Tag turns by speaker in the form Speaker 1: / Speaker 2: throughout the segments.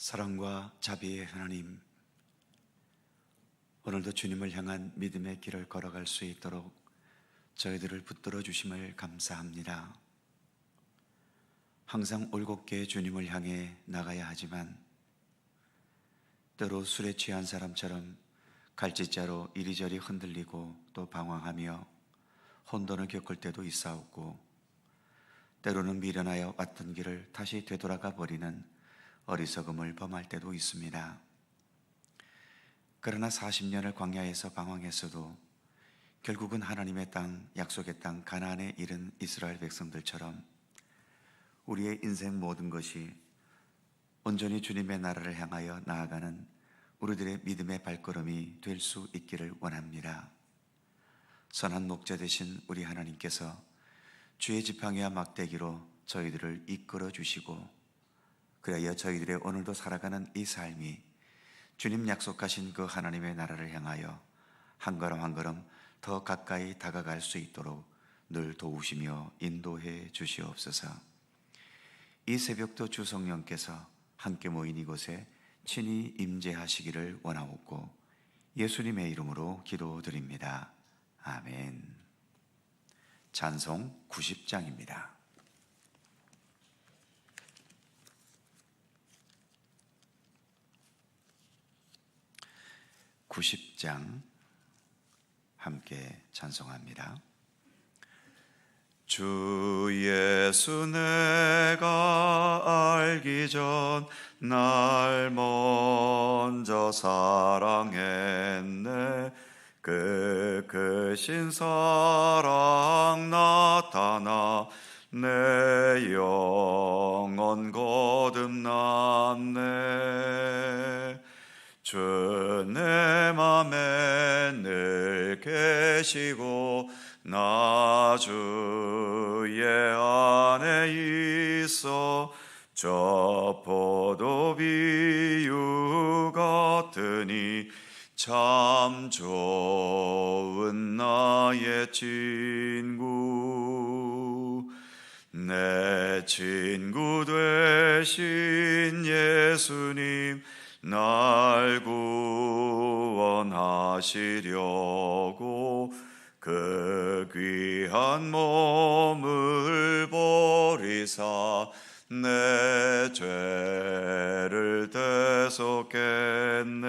Speaker 1: 사랑과 자비의 하나님, 오늘도 주님을 향한 믿음의 길을 걸어갈 수 있도록 저희들을 붙들어 주심을 감사합니다. 항상 올곧게 주님을 향해 나가야 하지만 때로 술에 취한 사람처럼 갈짓자로 이리저리 흔들리고 또 방황하며 혼돈을 겪을 때도 있사옵고, 때로는 미련하여 왔던 길을 다시 되돌아가 버리는 어리석음을 범할 때도 있습니다. 그러나 40년을 광야에서 방황했어도 결국은 하나님의 땅, 약속의 땅 가나안에 이른 이스라엘 백성들처럼 우리의 인생 모든 것이 온전히 주님의 나라를 향하여 나아가는 우리들의 믿음의 발걸음이 될 수 있기를 원합니다. 선한 목자 되신 우리 하나님께서 주의 지팡이와 막대기로 저희들을 이끌어 주시고, 그래야 저희들의 오늘도 살아가는 이 삶이 주님 약속하신 그 하나님의 나라를 향하여 한 걸음 한 걸음 더 가까이 다가갈 수 있도록 늘 도우시며 인도해 주시옵소서. 이 새벽도 주 성령께서 함께 모인 이곳에 친히 임재하시기를 원하옵고 예수님의 이름으로 기도드립니다. 아멘. 찬송 90장입니다. 90장 함께 찬송합니다. 주 예수 내가 알기 전 날 먼저 사랑했네. 그 크신 사랑 나타나 내 영혼 거듭났네. 주 내 맘에 늘 계시고 나 주의 안에 있어 저 포도 비유 같으니 참 좋은 나의 친구. 내 친구 되신 예수님 날 구원하시려고 그 귀한 몸을 버리사 내 죄를 대속했네.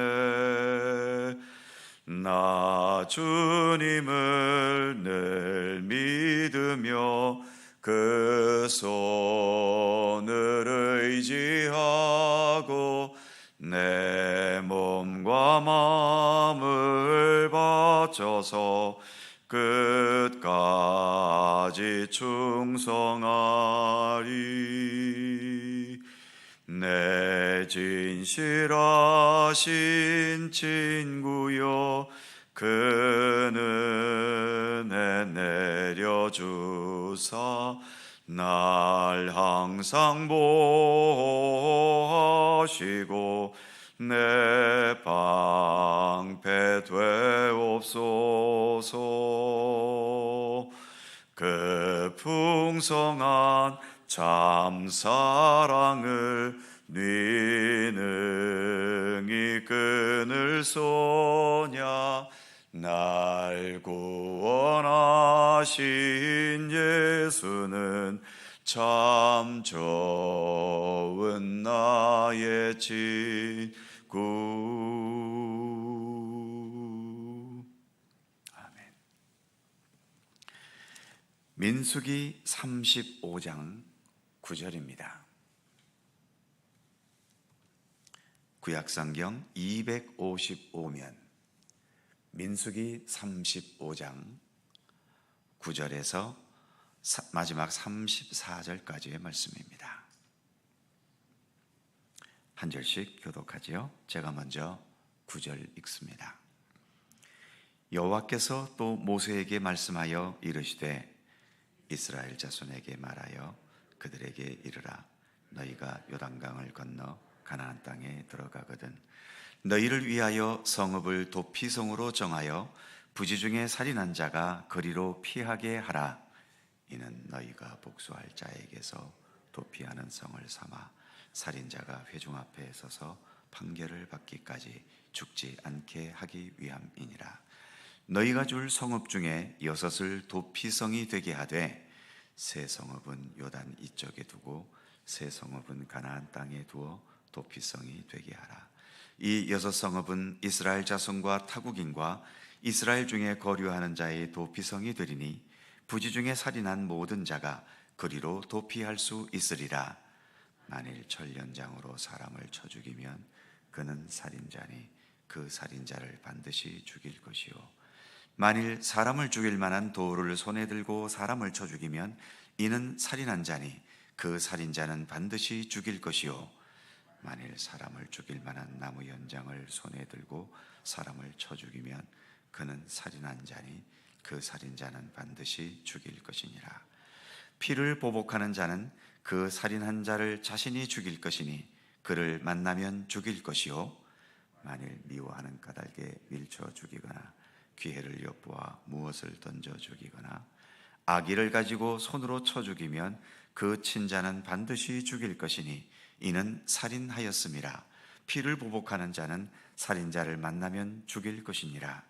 Speaker 1: 나 주님을 늘 믿으며 그 손을 의지하고 내 몸과 마음을 바쳐서 끝까지 충성하리. 내 진실하신 친구여 그 은혜 내려주사 날 항상 보호하시고 내 방패 되옵소서. 그 풍성한 참 사랑을 능히 끊을 소냐. 날 구원하신 예수는 참 좋은 나의 친구. 아멘. 민수기 35장 9절입니다. 구약성경 255면 민수기 35장 9절에서 마지막 34절까지의 말씀입니다. 한 절씩 교독하지요. 제가 먼저 9절 읽습니다. 여호와께서 또 모세에게 말씀하여 이르시되 이스라엘 자손에게 말하여 그들에게 이르라. 너희가 요단강을 건너 가나안 땅에 들어가거든 너희를 위하여 성읍을 도피성으로 정하여 부지 중에 살인한 자가 거리로 피하게 하라. 이는 너희가 복수할 자에게서 도피하는 성을 삼아 살인자가 회중 앞에 서서 판결을 받기까지 죽지 않게 하기 위함이니라. 너희가 줄 성읍 중에 6을 도피성이 되게 하되 세 성읍은 요단 이쪽에 두고 세 성읍은 가나안 땅에 두어 도피성이 되게 하라. 이 6성읍은 이스라엘 자손과 타국인과 이스라엘 중에 거류하는 자의 도피성이 되리니 부지 중에 살인한 모든 자가 그리로 도피할 수 있으리라. 만일 천련장으로 사람을 쳐 죽이면 그는 살인자니 그 살인자를 반드시 죽일 것이요, 만일 사람을 죽일 만한 돌을 손에 들고 사람을 쳐 죽이면 이는 살인한 자니 그 살인자는 반드시 죽일 것이요, 만일 사람을 죽일 만한 나무 연장을 손에 들고 사람을 쳐 죽이면 그는 살인한 자니 그 살인자는 반드시 죽일 것이니라. 피를 보복하는 자는 그 살인한 자를 자신이 죽일 것이니 그를 만나면 죽일 것이요, 만일 미워하는 까닭에 밀쳐 죽이거나 기회를 엿보아 무엇을 던져 죽이거나 악의를 가지고 손으로 쳐 죽이면 그 친자는 반드시 죽일 것이니 이는 살인하였음이라. 피를 보복하는 자는 살인자를 만나면 죽일 것이니라.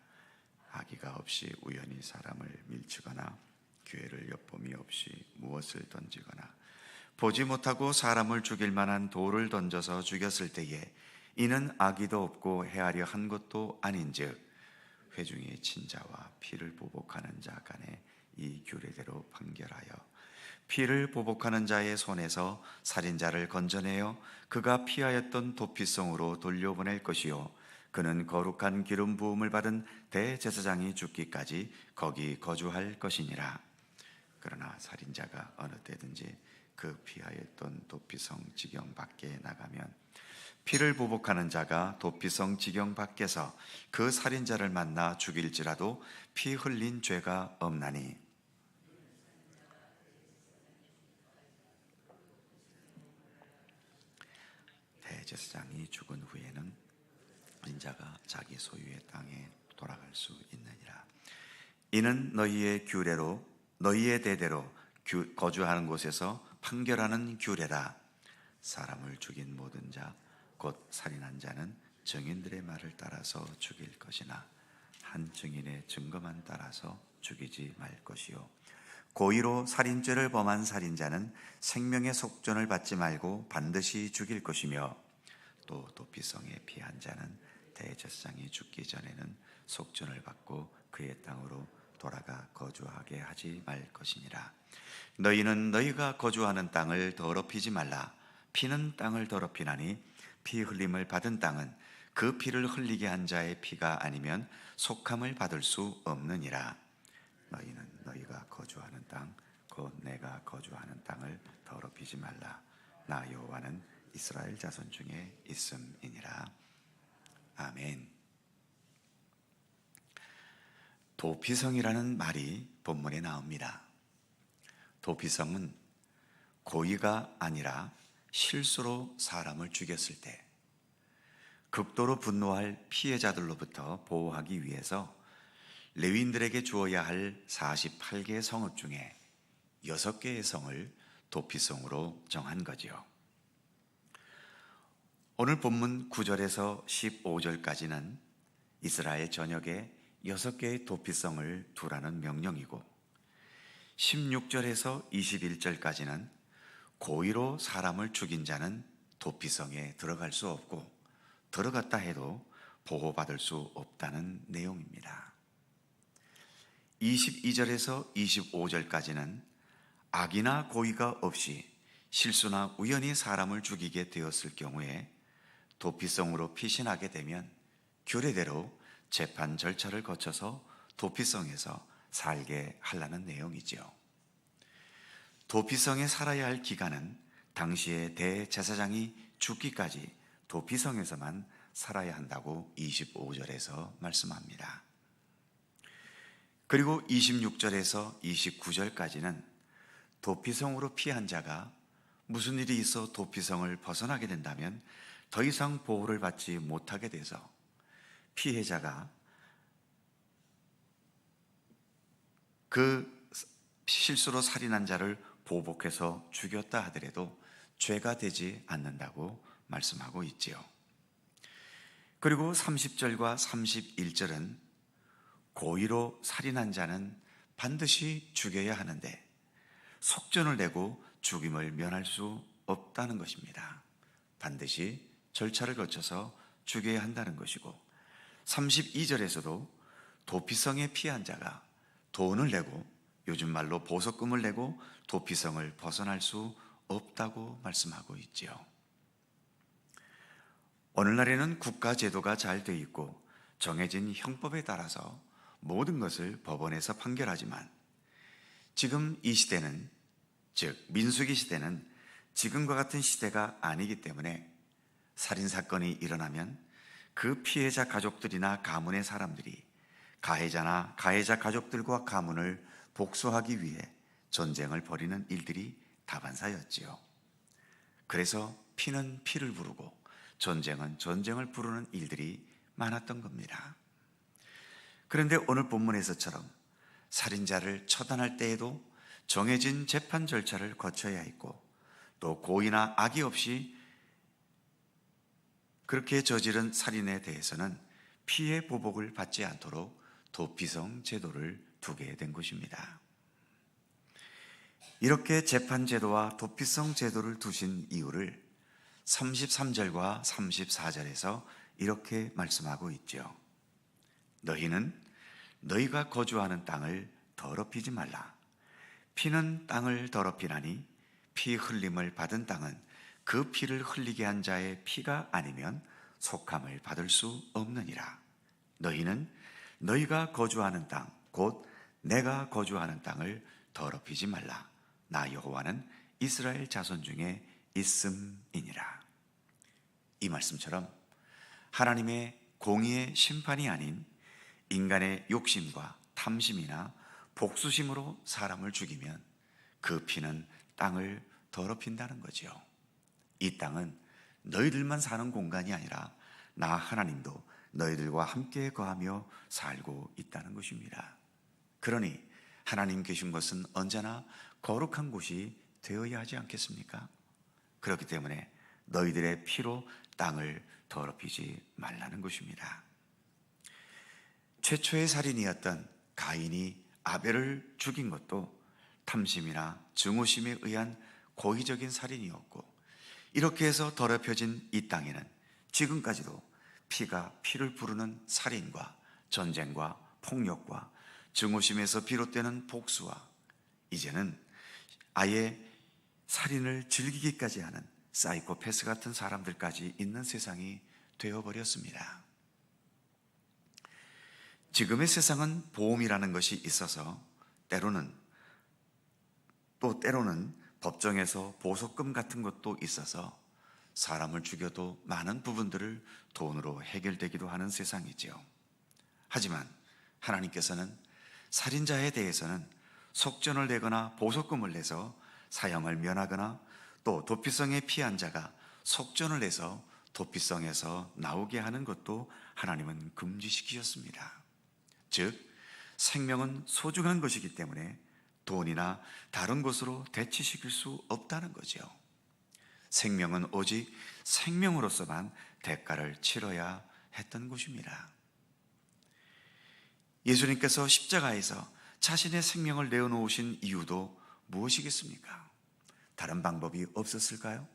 Speaker 1: 악의가 없이 우연히 사람을 밀치거나 기회를 엿봄이 없이 무엇을 던지거나 보지 못하고 사람을 죽일 만한 돌을 던져서 죽였을 때에 이는 악의도 없고 헤아려 한 것도 아닌즉 회중의 친자와 피를 보복하는 자 간에 이 규례대로 판결하여 피를 보복하는 자의 손에서 살인자를 건져내어 그가 피하였던 도피성으로 돌려보낼 것이요, 그는 거룩한 기름 부음을 받은 대제사장이 죽기까지 거기 거주할 것이니라. 그러나 살인자가 어느 때든지 그 피하였던 도피성 지경 밖에 나가면 피를 보복하는 자가 도피성 지경 밖에서 그 살인자를 만나 죽일지라도 피 흘린 죄가 없나니, 대제사장이 죽은 후에는 살인자가 자기 소유의 땅에 돌아갈 수 있느니라. 이는 너희의 규례로 너희의 대대로 거주하는 곳에서 판결하는 규례라. 사람을 죽인 모든 자 곧 살인한 자는 증인들의 말을 따라서 죽일 것이나 한 증인의 증거만 따라서 죽이지 말 것이요, 고의로 살인죄를 범한 살인자는 생명의 속전을 받지 말고 반드시 죽일 것이며, 또 도피성에 피한 자는 대제사장이 죽기 전에는 속전을 받고 그의 땅으로 돌아가 거주하게 하지 말 것이니라. 너희는 너희가 거주하는 땅을 더럽히지 말라. 피는 땅을 더럽히나니 피 흘림을 받은 땅은 그 피를 흘리게 한 자의 피가 아니면 속함을 받을 수 없느니라. 너희는 너희가 거주하는 땅 곧 내가 거주하는 땅을 더럽히지 말라. 나 여호와는 이스라엘 자손 중에 있음이니라. 아멘. 도피성이라는 말이 본문에 나옵니다. 도피성은 고의가 아니라 실수로 사람을 죽였을 때 극도로 분노할 피해자들로부터 보호하기 위해서 레위인들에게 주어야 할 48개의 성읍 중에 6개의 성을 도피성으로 정한 거지요. 오늘 본문 9절에서 15절까지는 이스라엘 전역에 6개의 도피성을 두라는 명령이고, 16절에서 21절까지는 고의로 사람을 죽인 자는 도피성에 들어갈 수 없고 들어갔다 해도 보호받을 수 없다는 내용입니다. 22절에서 25절까지는 악이나 고의가 없이 실수나 우연히 사람을 죽이게 되었을 경우에 도피성으로 피신하게 되면 규례대로 재판 절차를 거쳐서 도피성에서 살게 하라는 내용이죠. 도피성에 살아야 할 기간은 당시의 대제사장이 죽기까지 도피성에서만 살아야 한다고 25절에서 말씀합니다. 그리고 26절에서 29절까지는 도피성으로 피한 자가 무슨 일이 있어 도피성을 벗어나게 된다면 더 이상 보호를 받지 못하게 돼서 피해자가 그 실수로 살인한 자를 보복해서 죽였다 하더라도 죄가 되지 않는다고 말씀하고 있지요. 그리고 30절과 31절은 고의로 살인한 자는 반드시 죽여야 하는데 속전을 내고 죽임을 면할 수 없다는 것입니다. 반드시 절차를 거쳐서 죽여야 한다는 것이고, 32절에서도 도피성에 피한 자가 돈을 내고, 요즘 말로 보석금을 내고 도피성을 벗어날 수 없다고 말씀하고 있지요. 오늘날에는 국가제도가 잘 되어 있고 정해진 형법에 따라서 모든 것을 법원에서 판결하지만, 지금 이 시대는, 즉 민수기 시대는 지금과 같은 시대가 아니기 때문에 살인사건이 일어나면 그 피해자 가족들이나 가문의 사람들이 가해자나 가해자 가족들과 가문을 복수하기 위해 전쟁을 벌이는 일들이 다반사였지요. 그래서 피는 피를 부르고 전쟁은 전쟁을 부르는 일들이 많았던 겁니다. 그런데 오늘 본문에서처럼 살인자를 처단할 때에도 정해진 재판 절차를 거쳐야 했고, 또 고의나 악의 없이 그렇게 저지른 살인에 대해서는 피해 보복을 받지 않도록 도피성 제도를 두게 된 것입니다. 이렇게 재판 제도와 도피성 제도를 두신 이유를 33절과 34절에서 이렇게 말씀하고 있죠. 너희는 너희가 거주하는 땅을 더럽히지 말라. 피는 땅을 더럽히나니 피 흘림을 받은 땅은 그 피를 흘리게 한 자의 피가 아니면 속함을 받을 수 없느니라. 너희는 너희가 거주하는 땅, 곧 내가 거주하는 땅을 더럽히지 말라. 나 여호와는 이스라엘 자손 중에 있음이니라. 이 말씀처럼 하나님의 공의의 심판이 아닌 인간의 욕심과 탐심이나 복수심으로 사람을 죽이면 그 피는 땅을 더럽힌다는 거죠. 이 땅은 너희들만 사는 공간이 아니라 나 하나님도 너희들과 함께 거하며 살고 있다는 것입니다. 그러니 하나님 계신 곳은 언제나 거룩한 곳이 되어야 하지 않겠습니까? 그렇기 때문에 너희들의 피로 땅을 더럽히지 말라는 것입니다. 최초의 살인이었던 가인이 아벨을 죽인 것도 탐심이나 증오심에 의한 고의적인 살인이었고, 이렇게 해서 더럽혀진 이 땅에는 지금까지도 피가 피를 부르는 살인과 전쟁과 폭력과 증오심에서 비롯되는 복수와 이제는 아예 살인을 즐기기까지 하는 사이코패스 같은 사람들까지 있는 세상이 되어버렸습니다. 지금의 세상은 보험이라는 것이 있어서 때로는 법정에서 보석금 같은 것도 있어서 사람을 죽여도 많은 부분들을 돈으로 해결되기도 하는 세상이지요. 하지만 하나님께서는 살인자에 대해서는 속전을 내거나 보석금을 내서 사형을 면하거나, 또 도피성에 피한 자가 속전을 내서 도피성에서 나오게 하는 것도 하나님은 금지시키셨습니다. 즉 생명은 소중한 것이기 때문에 돈이나 다른 것으로 대치시킬 수 없다는 거죠. 생명은 오직 생명으로서만 대가를 치러야 했던 것입니다. 예수님께서 십자가에서 자신의 생명을 내어놓으신 이유도 무엇이겠습니까? 다른 방법이 없었을까요?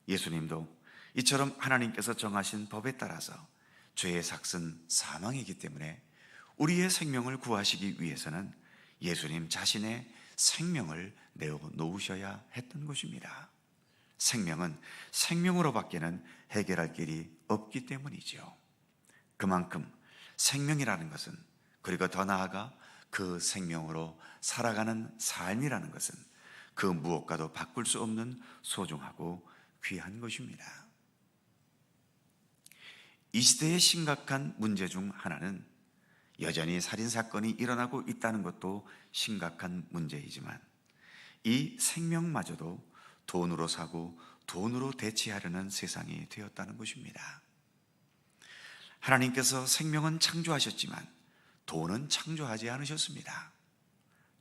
Speaker 1: 예수님도 이처럼 하나님께서 정하신 법에 따라서 죄의 삭은 사망이기 때문에 우리의 생명을 구하시기 위해서는 예수님 자신의 생명을 내어놓으셔야 했던 것입니다. 생명은 생명으로밖에는 해결할 길이 없기 때문이죠. 그만큼 생명이라는 것은, 그리고 더 나아가 그 생명으로 살아가는 삶이라는 것은 그 무엇과도 바꿀 수 없는 소중하고 귀한 것입니다. 이 시대의 심각한 문제 중 하나는 여전히 살인사건이 일어나고 있다는 것도 심각한 문제이지만, 이 생명마저도 돈으로 사고 돈으로 대체하려는 세상이 되었다는 것입니다. 하나님께서 생명은 창조하셨지만 돈은 창조하지 않으셨습니다.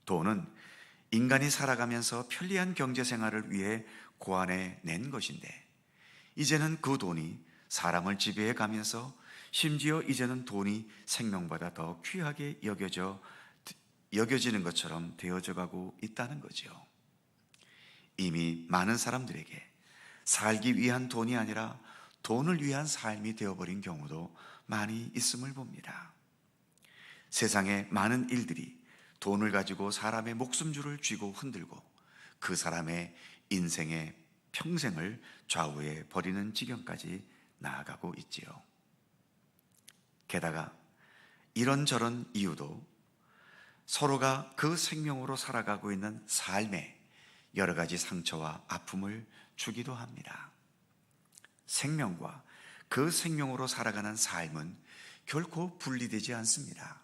Speaker 1: 돈은 인간이 살아가면서 편리한 경제 생활을 위해 고안해 낸 것인데, 이제는 그 돈이 사람을 지배해 가면서 심지어 이제는 돈이 생명보다 더 귀하게 여겨지는 것처럼 되어져 가고 있다는 거죠. 이미 많은 사람들에게 살기 위한 돈이 아니라 돈을 위한 삶이 되어버린 경우도 많이 있음을 봅니다. 세상의 많은 일들이 돈을 가지고 사람의 목숨줄을 쥐고 흔들고 그 사람의 인생의 평생을 좌우해 버리는 지경까지 나아가고 있지요. 게다가 이런저런 이유도 서로가 그 생명으로 살아가고 있는 삶에 여러 가지 상처와 아픔을 주기도 합니다. 생명과 그 생명으로 살아가는 삶은 결코 분리되지 않습니다.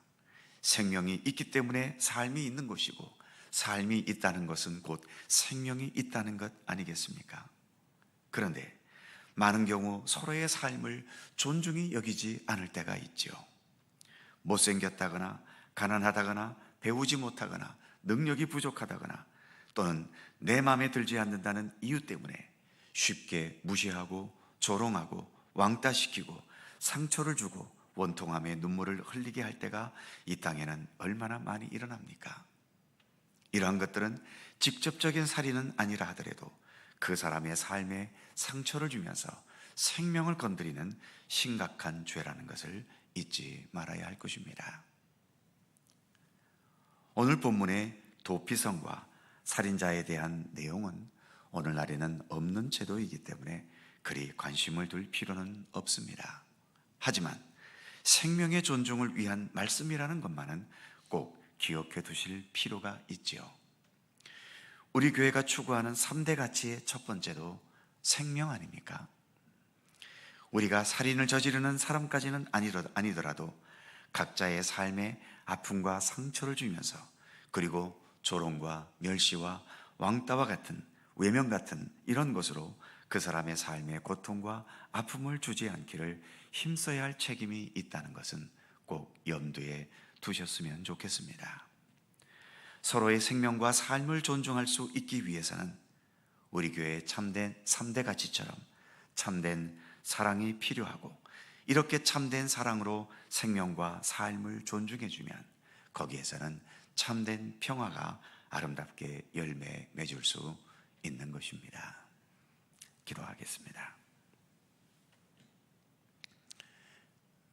Speaker 1: 생명이 있기 때문에 삶이 있는 것이고, 삶이 있다는 것은 곧 생명이 있다는 것 아니겠습니까? 그런데 많은 경우 서로의 삶을 존중히 여기지 않을 때가 있죠. 못생겼다거나 가난하다거나 배우지 못하거나 능력이 부족하다거나 또는 내 마음에 들지 않는다는 이유 때문에 쉽게 무시하고 조롱하고 왕따시키고 상처를 주고 원통함에 눈물을 흘리게 할 때가 이 땅에는 얼마나 많이 일어납니까? 이러한 것들은 직접적인 살인은 아니라 하더라도 그 사람의 삶에 상처를 주면서 생명을 건드리는 심각한 죄라는 것을 잊지 말아야 할 것입니다. 오늘 본문의 도피성과 살인자에 대한 내용은 오늘날에는 없는 제도이기 때문에 그리 관심을 둘 필요는 없습니다. 하지만 생명의 존중을 위한 말씀이라는 것만은 꼭 기억해 두실 필요가 있지요. 우리 교회가 추구하는 3대 가치의 첫 번째도 생명 아닙니까? 우리가 살인을 저지르는 사람까지는 아니더라도 각자의 삶에 아픔과 상처를 주면서, 그리고 조롱과 멸시와 왕따와 같은 외면 같은 이런 것으로 그 사람의 삶에 고통과 아픔을 주지 않기를 힘써야 할 책임이 있다는 것은 꼭 염두에 두셨으면 좋겠습니다. 서로의 생명과 삶을 존중할 수 있기 위해서는 우리 교회의 참된 3대 가치처럼 참된 사랑이 필요하고, 이렇게 참된 사랑으로 생명과 삶을 존중해주면 거기에서는 참된 평화가 아름답게 열매 맺을 수 있는 것입니다. 기도하겠습니다.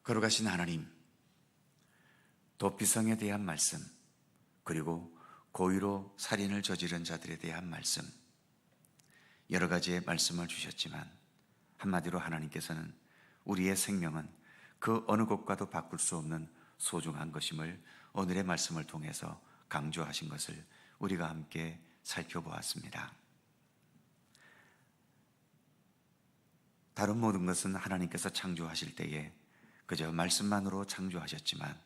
Speaker 1: 거룩하신 하나님, 도피성에 대한 말씀, 그리고 고의로 살인을 저지른 자들에 대한 말씀, 여러 가지의 말씀을 주셨지만 한마디로 하나님께서는 우리의 생명은 그 어느 것과도 바꿀 수 없는 소중한 것임을 오늘의 말씀을 통해서 강조하신 것을 우리가 함께 살펴보았습니다. 다른 모든 것은 하나님께서 창조하실 때에 그저 말씀만으로 창조하셨지만,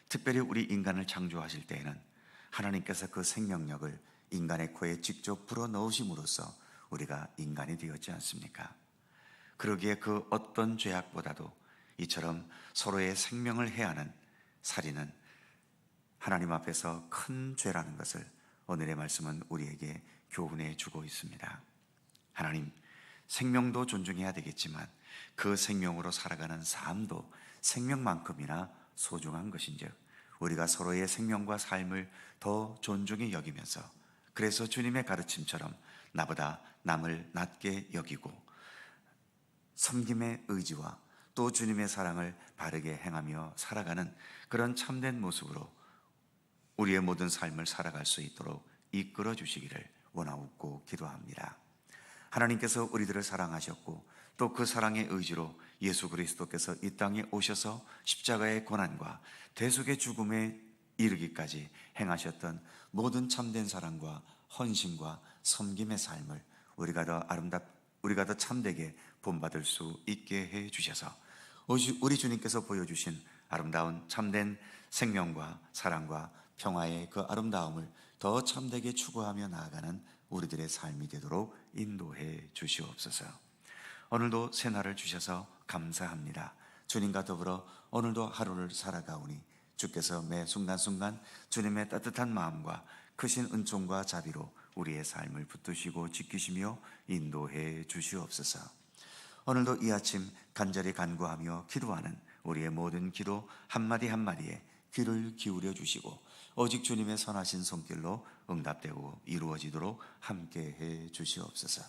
Speaker 1: 특별히 우리 인간을 창조하실 때에는 하나님께서 그 생명력을 인간의 코에 직접 불어넣으심으로써 우리가 인간이 되었지 않습니까? 그러기에 그 어떤 죄악보다도 이처럼 서로의 생명을 해하는 살인은 하나님 앞에서 큰 죄라는 것을 오늘의 말씀은 우리에게 교훈해 주고 있습니다. 하나님, 생명도 존중해야 되겠지만 그 생명으로 살아가는 삶도 생명만큼이나 소중한 것인즉 우리가 서로의 생명과 삶을 더 존중히 여기면서, 그래서 주님의 가르침처럼 나보다 남을 낮게 여기고 섬김의 의지와 또 주님의 사랑을 바르게 행하며 살아가는 그런 참된 모습으로 우리의 모든 삶을 살아갈 수 있도록 이끌어 주시기를 원하옵고 기도합니다. 하나님께서 우리들을 사랑하셨고 또 그 사랑의 의지로 예수 그리스도께서 이 땅에 오셔서 십자가의 고난과 대속의 죽음에 이르기까지 행하셨던 모든 참된 사랑과 헌신과 섬김의 삶을 우리가 더 참되게 본받을 수 있게 해 주셔서 우리 주님께서 보여주신 아름다운 참된 생명과 사랑과 평화의 그 아름다움을 더 참되게 추구하며 나아가는 우리들의 삶이 되도록 인도해 주시옵소서. 오늘도 새날을 주셔서 감사합니다. 주님과 더불어 오늘도 하루를 살아가오니 주께서 매 순간순간 주님의 따뜻한 마음과 크신 은총과 자비로 우리의 삶을 붙드시고 지키시며 인도해 주시옵소서. 오늘도 이 아침 간절히 간구하며 기도하는 우리의 모든 기도 한마디 한마디에 귀를 기울여 주시고 오직 주님의 선하신 손길로 응답되고 이루어지도록 함께해 주시옵소서.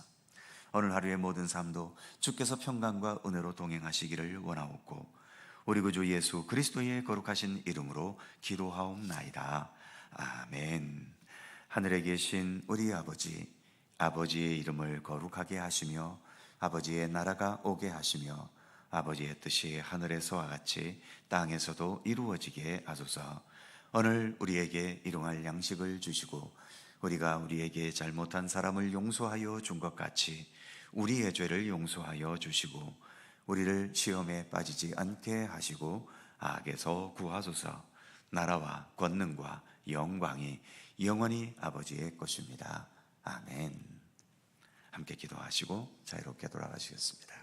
Speaker 1: 오늘 하루의 모든 삶도 주께서 평강과 은혜로 동행하시기를 원하옵고 우리 구주 예수 그리스도의 거룩하신 이름으로 기도하옵나이다. 아멘. 하늘에 계신 우리 아버지, 아버지의 이름을 거룩하게 하시며 아버지의 나라가 오게 하시며 아버지의 뜻이 하늘에서와 같이 땅에서도 이루어지게 하소서. 오늘 우리에게 일용할 양식을 주시고 우리가 우리에게 잘못한 사람을 용서하여 준 것 같이 우리의 죄를 용서하여 주시고 우리를 시험에 빠지지 않게 하시고 악에서 구하소서. 나라와 권능과 영광이 영원히 아버지의 것입니다. 아멘. 함께 기도하시고 자유롭게 돌아가시겠습니다.